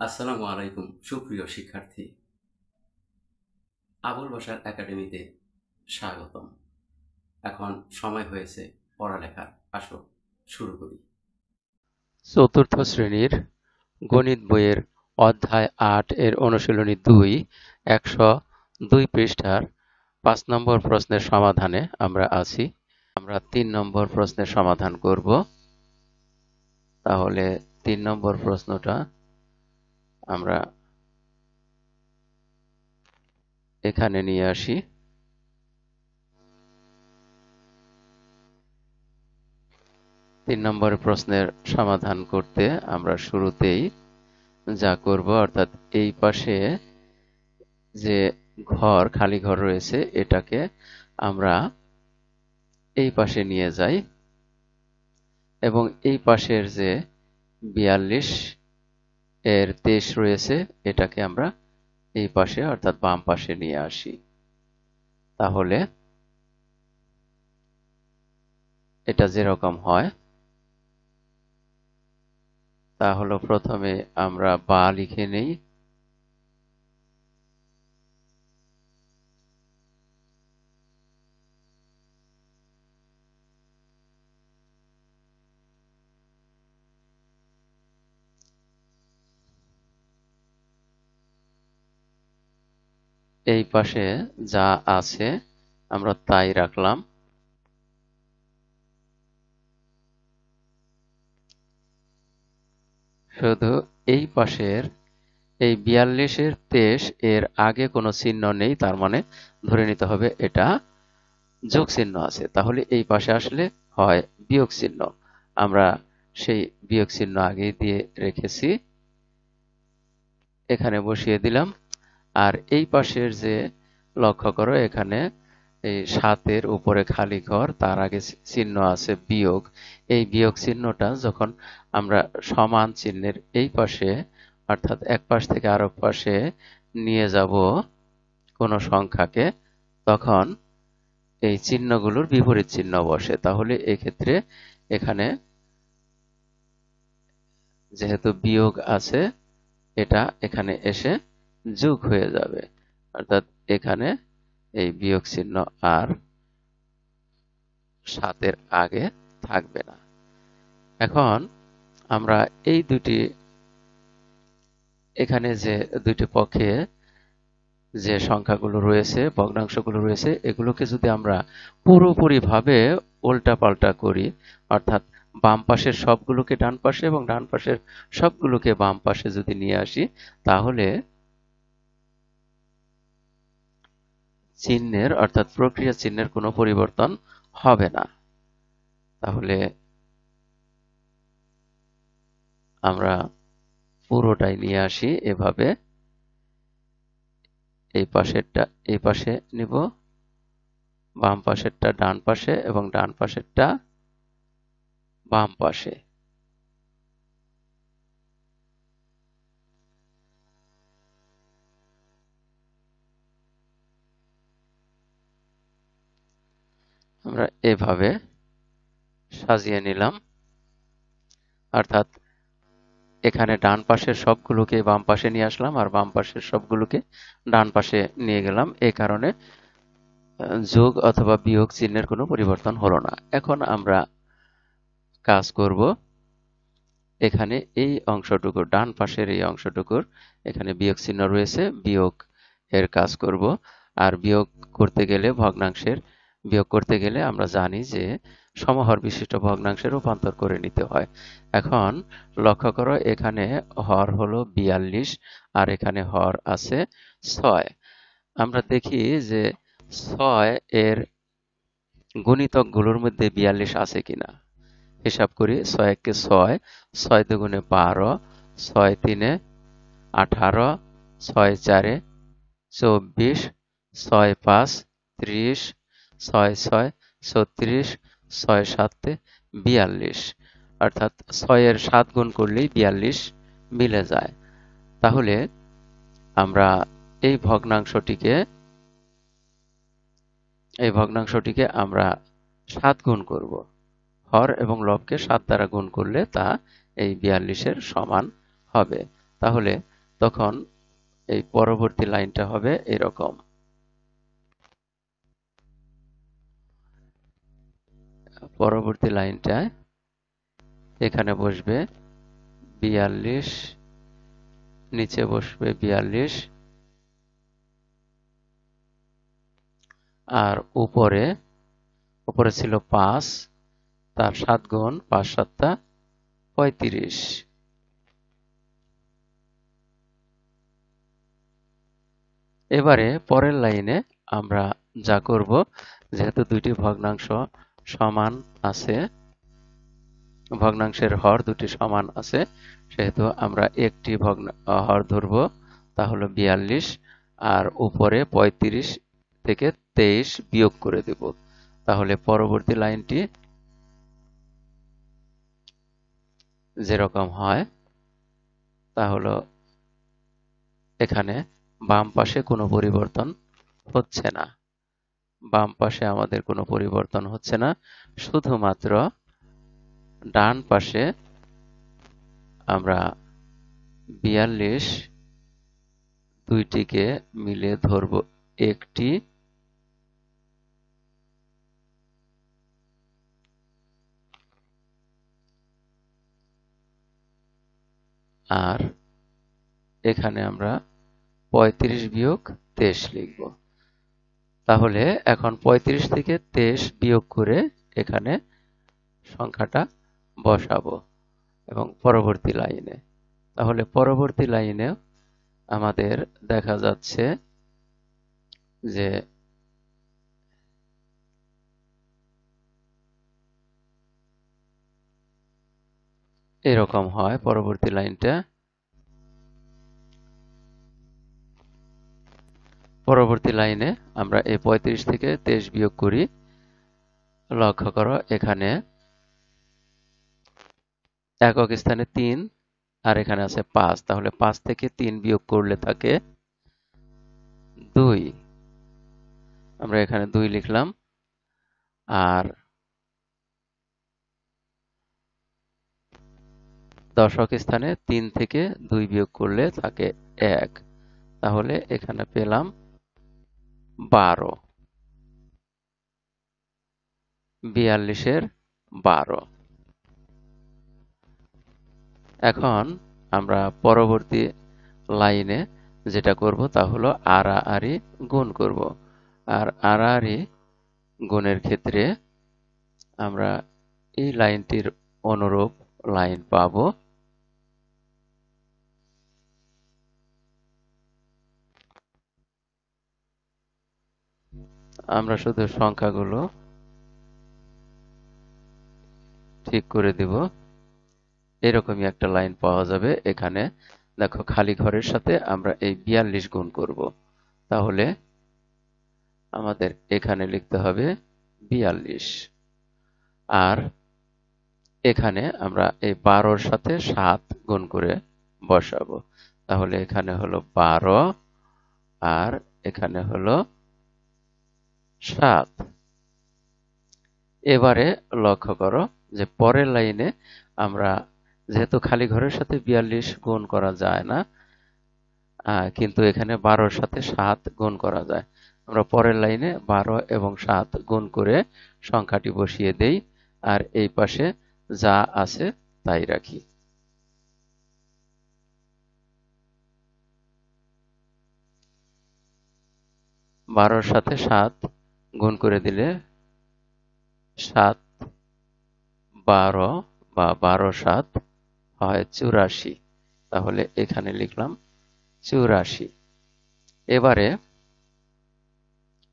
আসসালামু আলাইকুম সুপ্রিয় শিক্ষার্থী, আবুল বাশার একাডেমিতে স্বাগতম। এখন সময় হয়েছে পড়ালেখার। আসো শুরু করি। চতুর্থ শ্রেণীর গণিত বইয়ের অধ্যায় ৮ এর অনুশীলনী ২ ১০২ পৃষ্ঠার ৫ নম্বর প্রশ্নের সমাধানে আমরা আছি। আমরা ৩ নম্বর প্রশ্নের সমাধান করব। তাহলে ৩ নম্বর প্রশ্নটা আমরা এখানে নিয়ে আসি। ৩ নম্বর প্রশ্নের সমাধান করতে আমরা শুরুতেই যা করব, অর্থাৎ এই পাশে যে খালি ঘর রয়েছে এটাকে আমরা এই পাশে নিয়ে যাই এবং এই পাশের যে ৪২ এর ২৩ রয়েছে এটাকে আমরা এই পাশে অর্থাৎ বাম পাশে নিয়ে আসি। তাহলে এটা যেরকম হয় তা হলো, প্রথমে আমরা বা লিখে নেই, এই পাশে যা আছে আমরা তাই রাখলাম। শুধু এই পাশের এই ৪২ এর ২৩ এর আগে কোনো চিহ্ন নেই, তার মানে ধরে নিতে হবে এটা যোগ চিহ্ন আছে। তাহলে এই পাশে আসলে হয় বিয়োগ চিহ্ন, আমরা সেই বিয়োগ চিহ্ন আগেই দিয়ে রেখেছি, এখানে বসিয়ে দিলাম। আর এই পাশের যে, লক্ষ্য করো এখানে এই ৭ এর উপরে খালি ঘর, তার আগে চিহ্ন আছে বিয়োগ। এই বিয়োগ চিহ্নটা যখন আমরা সমান চিহ্নের এই পাশে অর্থাৎ এক পাশ থেকে আরেক পাশে নিয়ে যাব কোনো সংখ্যাকে, তখন এই চিহ্নগুলোর বিপরীত চিহ্ন বসে। তাহলে এক্ষেত্রে এখানে যেহেতু বিয়োগ আছে, এটা এখানে এসে যোগ হয়ে যাবে, অর্থাৎ এখানে এই বিয়োগ চিহ্ন আর ৭ এর আগে থাকবে না। এখন আমরা এই দুটি, এখানে যে দুটি পক্ষে যে সংখ্যাগুলো রয়েছে, ভগ্নাংশগুলো রয়েছে, এগুলোকে যদি আমরা পুরোপুরিভাবে উল্টাপাল্টা করি, অর্থাৎ বাম পাশের সবগুলোকে ডান পাশে এবং ডান পাশের সবগুলোকে বাম পাশে যদি নিয়ে আসি, তাহলে চিহ্নের অর্থাৎ প্রক্রিয়া চিহ্নের কোনো পরিবর্তন হবে না। তাহলে আমরা পুরোটাই নিয়ে আসি এভাবে, এই পাশেরটা এই পাশে নিব, বাম পাশেরটা ডান পাশে এবং ডান পাশেরটা বাম পাশে। আমরা এভাবে সাজিয়ে নিলাম, অর্থাৎ এখানে ডান পাশের সবগুলোকে বাম পাশে নিয়ে আসলাম আর বাম পাশের সবগুলোকে ডান পাশে নিয়ে গেলাম। এই কারণে যোগ অথবা বিয়োগ চিহ্নের কোনো পরিবর্তন হলো না। এখন আমরা কাজ করব, এখানে এই অংশটুকুর ডান পাশের এই অংশটুকুর এখানে বিয়োগ চিহ্ন রয়েছে, বিয়োগ এর কাজ করব। আর বিয়োগ করতে গেলে বিয়োগ করতে গেলে আমরা জানি যে সমহর বিশিষ্ট ভগ্নাংশে রূপান্তর করে নিতে হয়। এখন লক্ষ্য করো, এখানে হর হলো ৪২ আর এখানে হর আছে ৬। আমরা দেখি যে ৬ এর গুণিতকগুলোর মধ্যে ৪২ আছে কিনা। হিসাব করি, ৬ একে ৬, ৬ দুগুণে ১২, ৬ তিনে ১৮, ৬ চারে ২৪, ৬ ৫ ৩০, ৬ ৬ ৩৬, ৬ ৭ ৪২, অর্থাৎ ৬ এর ৭ গুণ করলেই ৪২ মিলে যায়। তাহলে আমরা এই ভগ্নাংশটিকে আমরা ৭ গুণ করব। হর এবং লবকে ৭ দ্বারা গুণ করলে তা এই ৪২ এর সমান হবে। তাহলে তখন এই পরবর্তী লাইনটা হবে এরকম। পরবর্তী লাইনটায় এখানে বসবে 42, নিচে বসবে 42, আর উপরে ছিল 5, তার 7 গুণ 5 7 35। এবারে পরের লাইনে আমরা যা করব, যেহেতু দুইটি ভগ্নাংশ সমান আছে, ভগ্নাংশের হর দুটি সমান আছে, সেহেতু আমরা একটি হর ধরব, তা হলো 42, আর উপরে 35 থেকে 23 বিয়োগ করে দেব। তাহলে পরবর্তী লাইনটি যেরকম হয় তা হলো, এখানে বাম পাশে কোনো পরিবর্তন হচ্ছে না, বাম পাশে আমাদের কোনো পরিবর্তন হচ্ছে না, শুধুমাত্র ডান পাশে আমরা 42 দুইটিকে মিলে ধরব একটি, আর এখানে আমরা 35 বিয়োগ 23 লিখব। তাহলে এখন 35 থেকে 23 বিয়োগ করে এখানে সংখ্যাটা বসাবো এবং পরবর্তী লাইনে। তাহলে পরবর্তী লাইনে আমাদের দেখা যাচ্ছে যে এরকম হয় পরবর্তী লাইনটা। পরবর্তী লাইনে আমরা এই 35 থেকে 23 বিয়োগ করি। লক্ষ্য করো এখানে একক স্থানে 3 আর এখানে আছে 5, তাহলে 5 থেকে 3 বিয়োগ করলে থাকে 2, আমরা এখানে 2 লিখলাম। আর দশক স্থানে 3 থেকে 2 বিয়োগ করলে থাকে 1, তাহলে এখানে পেলাম 12, 42-এর 12। এখন আমরা পরবর্তী লাইনে যেটা করব তা হলো আড়াআড়ি গুণ করব। আর আড়াআড়ি গুণের ক্ষেত্রে আমরা এই লাইনটির অনুরূপ লাইন পাব। আমরা শুধু সংখ্যাগুলো ঠিক করে দিব। এরকমই একটা লাইন পাওয়া যাবে। এখানে দেখো খালি ঘরের সাথে আমরা এই 42 গুণ করব, তাহলে আমাদের এখানে লিখতে হবে 42, আর এখানে আমরা এই 12-র সাথে 7 গুণ করে বসাবো, তাহলে এখানে হলো 12 আর এখানে হলো 7। এবারে লক্ষ্য করো যে পরের লাইনে আমরা যেহেতু খালি ঘরের সাথে 42 গুণ করা যায় না, কিন্তু এখানে 12-র সাথে 7 গুণ করা যায়। আমরা পরের লাইনে 12 এবং 7 গুণ করে সংখ্যাটি বসিয়ে দেই, আর এই পাশে যা আছে তাই রাখি। 12-র সাথে 7 গুণ করে দিলে 7 12 বা 12 7 হয় 84, তাহলে এখানে লিখলাম 84। এবারে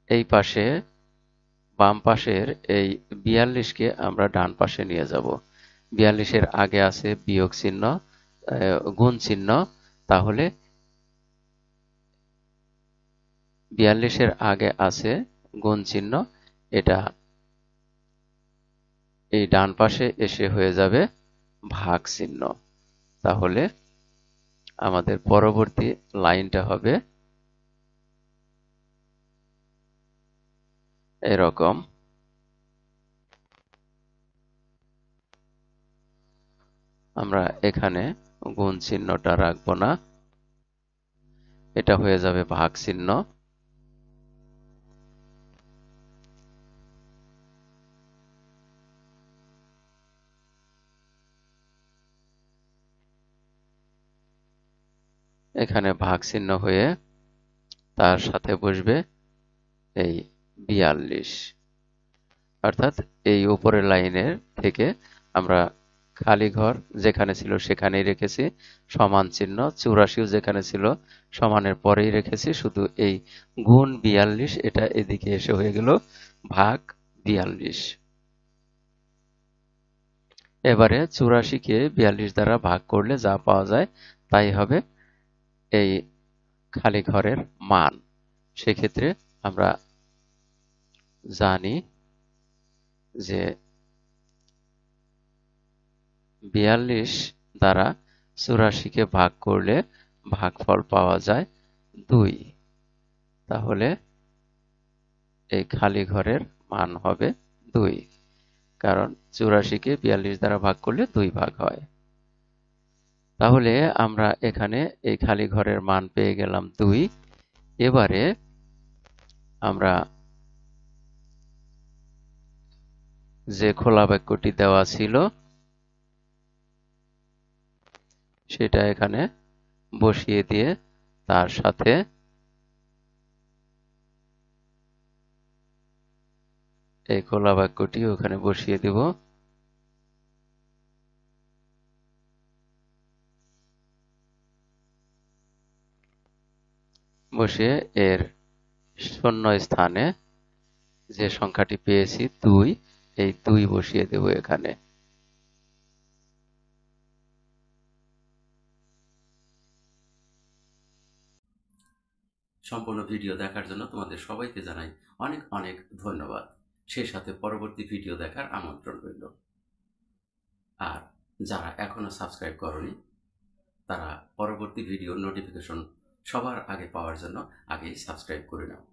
এই পাশে বাম পাশের এই 42-কে আমরা ডান পাশে নিয়ে যাব। 42-এর আগে আছে বিয়োগ চিহ্ন, গুণ চিহ্ন, তাহলে 42-এর আগে আছে গুণ চিহ্ন, এটা এই ডান পাশে এসে হয়ে যাবে ভাগ চিহ্ন। তাহলে আমাদের পরবর্তী লাইনটা হবে এরকম। আমরা এখানে গুণ চিহ্নটা রাখবো না, এটা হয়ে যাবে ভাগ চিহ্ন। এখানে ভাগ চিহ্ন হয়ে তার সাথে বসবে এই 42, অর্থাৎ এই উপরের লাইনের থেকে আমরা খালি ঘর যেখানে ছিল সেখানেই রেখেছি, সমান চিহ্ন 84 যেখানে ছিল সমানের পরেই রেখেছি, শুধু এই গুণ 42 এটা এদিকে এসে হয়ে গেল ভাগ 42। এবারে 84 কে 42 দ্বারা ভাগ করলে যা পাওয়া যায় তাই হবে এই খালি ঘরের মান। সেক্ষেত্রে আমরা জানি যে 42 দ্বারা 84 কে ভাগ করলে ভাগফল পাওয়া যায় 2। তাহলে এই খালি ঘরের মান হবে 2, কারণ 84 কে 42 দ্বারা ভাগ করলে 2 ভাগ হয়। তাহলে আমরা এখানে এই খালি ঘরের মান পেয়ে গেলাম 2। এবারে আমরা যে খোলা বাক্যটি দেওয়া ছিল সেটা এখানে বসিয়ে দিয়ে তার সাথে এই খোলা বাক্যটি ওখানে বসিয়ে দেব। বসিয়ে এর শূন্য স্থানে যে সংখ্যাটি পেয়েছি 2, এই 2 বসিয়ে দেব এখানে। সম্পূর্ণ ভিডিও দেখার জন্য তোমাদের সবাইকে জানাই অনেক অনেক ধন্যবাদ। সেই সাথে পরবর্তী ভিডিও দেখার আমন্ত্রণ রইল। আর যারা এখনো সাবস্ক্রাইব করনি তারা পরবর্তী ভিডিওর নোটিফিকেশন সবার আগে পাওয়ার জন্য আগেই সাবস্ক্রাইব করে নাও।